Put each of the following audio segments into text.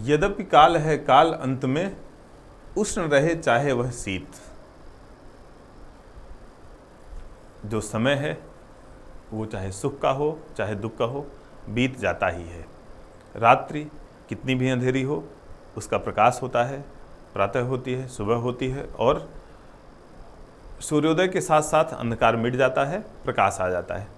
यद्यपि काल है काल अंत में, उष्ण रहे चाहे वह शीत। जो समय है वो चाहे सुख का हो चाहे दुख का हो, बीत जाता ही है। रात्रि कितनी भी अंधेरी हो उसका प्रकाश होता है, प्रातः होती है, सुबह होती है, और सूर्योदय के साथ साथ अंधकार मिट जाता है, प्रकाश आ जाता है।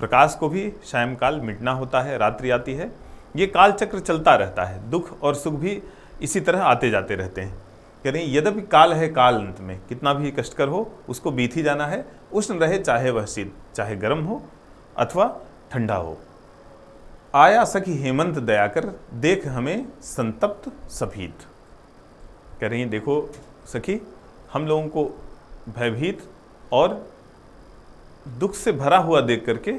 प्रकाश को भी सायंकाल मिटना होता है, रात्रि आती है। ये काल चक्र चलता रहता है, दुख और सुख भी इसी तरह आते जाते रहते हैं। कह रहे हैं यद्यपि काल है काल अंत में, कितना भी कष्टकर हो उसको बीत ही जाना है। उष्ण रहे चाहे वह शीत, चाहे गर्म हो अथवा ठंडा हो। आया सखी हेमंत दयाकर, देख हमें संतप्त सभीत। कह रही हैं देखो सखी, हम लोगों को भयभीत और दुख से भरा हुआ देख करके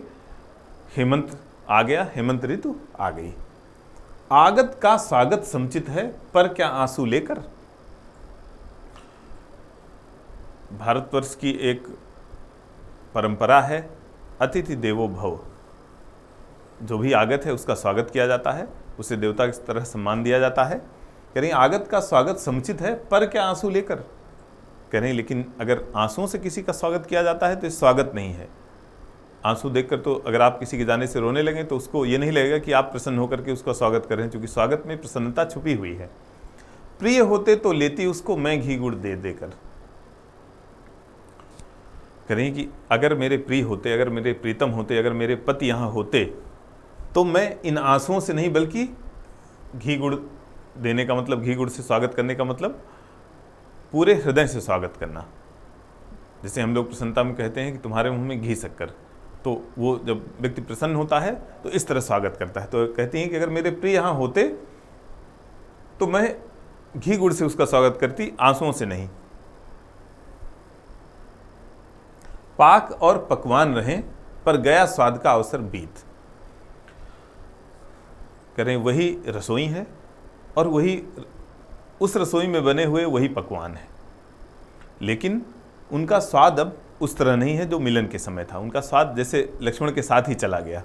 हेमंत आ गया, हेमंत ऋतु आ गई। आगत का स्वागत समुचित है, पर क्या आंसू लेकर। भारतवर्ष की एक परंपरा है, अतिथि देवो भव। जो भी आगत है उसका स्वागत किया जाता है, उसे देवता की तरह सम्मान दिया जाता है। कह रही आगत का स्वागत समुचित है, पर क्या आंसू लेकर। कह रहे लेकिन अगर आंसुओं से किसी का स्वागत किया जाता है तो ये स्वागत नहीं है। आंसू देखकर तो अगर आप किसी के जाने से रोने लगें तो उसको ये नहीं लगेगा कि आप प्रसन्न होकर के उसका स्वागत कर रहे हैं, क्योंकि स्वागत में प्रसन्नता छुपी हुई है। प्रिय होते तो लेती उसको मैं घी गुड़ दे देकर। करें कि अगर मेरे प्रिय होते, अगर मेरे प्रीतम होते, अगर मेरे पति यहाँ होते तो मैं इन आंसुओं से नहीं बल्कि घी गुड़ देने का मतलब, घी गुड़ से स्वागत करने का मतलब पूरे हृदय से स्वागत करना। जैसे हम लोग प्रसन्नता में कहते हैं कि तुम्हारे मुंह में घी शक्कर, तो वो जब व्यक्ति प्रसन्न होता है तो इस तरह स्वागत करता है। तो कहती हैं कि अगर मेरे प्रिय यहाँ होते तो मैं घी गुड़ से उसका स्वागत करती, आंसुओं से नहीं। पाक और पकवान रहें पर गया स्वाद का अवसर बीत। करें वही रसोई है और वही उस रसोई में बने हुए वही पकवान है, लेकिन उनका स्वाद अब उस तरह नहीं है जो मिलन के समय था। उनका स्वाद जैसे लक्ष्मण के साथ ही चला गया।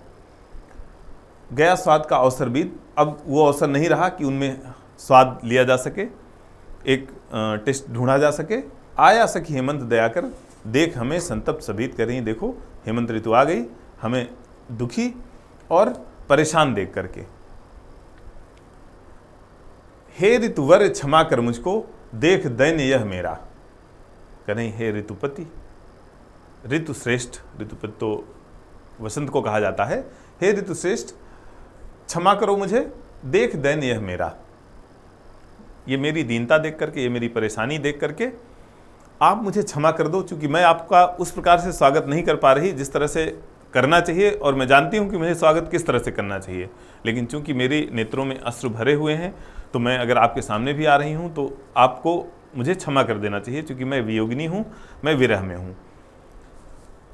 गया स्वाद का अवसर बीत, अब वो अवसर नहीं रहा कि उनमें स्वाद लिया जा सके, एक टेस्ट ढूंढा जा सके। आया सखी हेमंत दयाकर, देख हमें संतप्त सभीत। कर रही हैं देखो हेमंत ऋतु आ गई, हमें दुखी और परेशान देख करके। हे ऋतुवर क्षमा कर मुझको, देख दैन्य यह मेरा। कह रही हे ऋतुपति, ऋतु श्रेष्ठ, ऋतुपति तो वसंत को कहा जाता है। हे ऋतु श्रेष्ठ क्षमा करो मुझे, देख दैन्य यह मेरा। ये मेरी दीनता देख करके, ये मेरी परेशानी देख करके आप मुझे क्षमा कर दो, क्योंकि मैं आपका उस प्रकार से स्वागत नहीं कर पा रही जिस तरह से करना चाहिए, और मैं जानती हूँ कि मुझे स्वागत किस तरह से करना चाहिए। लेकिन चूंकि मेरी नेत्रों में अश्रु भरे हुए हैं, तो मैं अगर आपके सामने भी आ रही हूँ तो आपको मुझे क्षमा कर देना चाहिए, क्योंकि मैं वियोगिनी हूँ, मैं विरह में हूँ।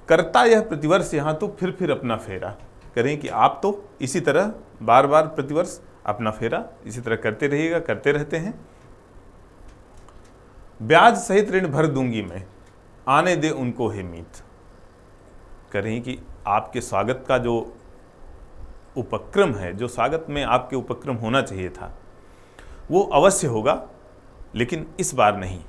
करता यह प्रतिवर्ष यहाँ तो फिर अपना फेरा। करें कि आप तो इसी तरह बार बार प्रतिवर्ष अपना फेरा इसी तरह करते रहिएगा, करते रहते हैं। ब्याज सहित ऋण भर दूंगी मैं, आने दे उनको हे मीत। करें कि आपके स्वागत का जो उपक्रम है, जो स्वागत में आपके उपक्रम होना चाहिए था, वो अवश्य होगा, लेकिन इस बार नहीं।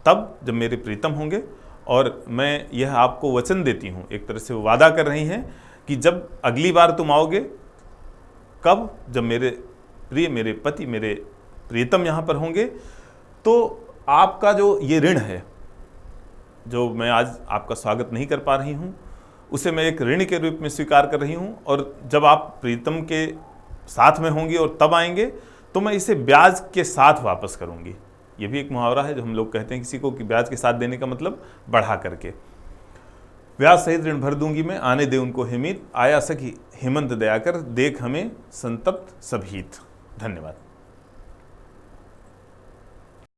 तब जब मेरे प्रीतम होंगे, और मैं यह आपको वचन देती हूँ, एक तरह से वो वादा कर रही हैं कि जब अगली बार तुम आओगे, कब, जब मेरे प्रिय, मेरे पति, मेरे प्रीतम यहाँ पर होंगे, तो आपका जो ये ऋण है, जो मैं आज आपका स्वागत नहीं कर पा रही हूँ, उसे मैं एक ऋण के रूप में स्वीकार कर रही हूँ। और जब आप प्रीतम के साथ में होंगी और तब आएंगे, तो मैं इसे ब्याज के साथ वापस करूँगी। ये भी एक मुहावरा है जो हम लोग कहते हैं किसी को, कि ब्याज के साथ देने का मतलब बढ़ा करके। ब्याज सहित ऋण भर दूंगी मैं, आने दे उनको हेमित। आया सखी हेमंत दयाकर, देख हमें संतप्त सभीत। धन्यवाद।